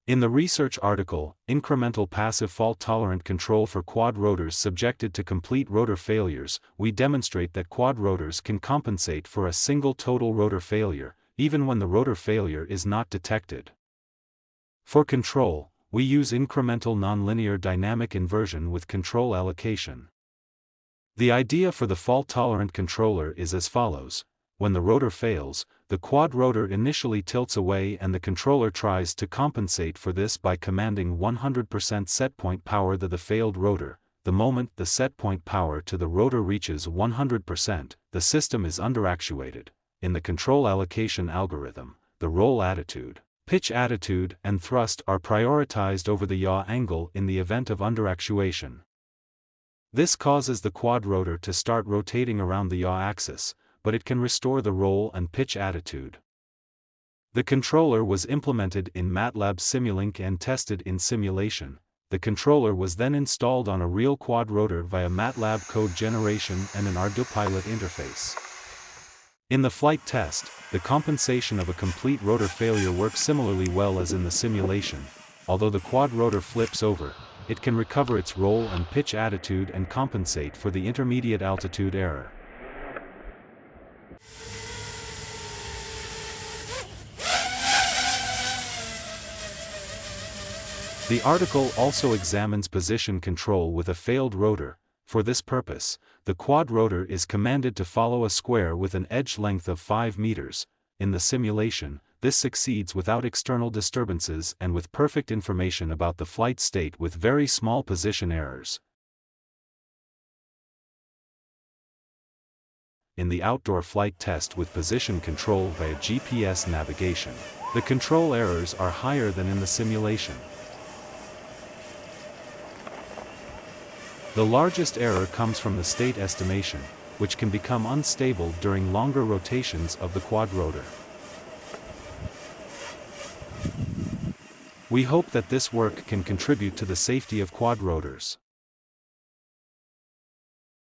In the research article, Incremental Passive Fault-Tolerant Control for Quadrotors Subjected to Complete Rotor Failures, we demonstrate that quadrotors can compensate for a single total rotor failure, even when the rotor failure is not detected. For control, we use incremental nonlinear dynamic inversion with control allocation. The idea for the fault-tolerant controller is as follows. When the rotor fails, the quadrotor initially tilts away and the controller tries to compensate for this by commanding 100% setpoint power to the failed rotor. The moment the setpoint power to the rotor reaches 100%, the system is underactuated. In the control allocation algorithm, the roll attitude, pitch attitude and thrust are prioritized over the yaw angle in the event of underactuation. This causes the quadrotor to start rotating around the yaw axis, but it can restore the roll and pitch attitude. The controller was implemented in MATLAB Simulink and tested in simulation. The controller was then installed on a real quadrotor via MATLAB code generation and an ArduPilot interface. In the flight test, the compensation of a complete rotor failure works similarly well as in the simulation. Although the quadrotor flips over, it can recover its roll and pitch attitude and compensate for the intermediate altitude error. The article also examines position control with a failed rotor. For this purpose, the quadrotor is commanded to follow a square with an edge length of 5 meters. In the simulation, this succeeds without external disturbances and with perfect information about the flight state with very small position errors. In the outdoor flight test with position control via GPS navigation, the control errors are higher than in the simulation. The largest error comes from the state estimation, which can become unstable during longer rotations of the quadrotor. We hope that this work can contribute to the safety of quadrotors.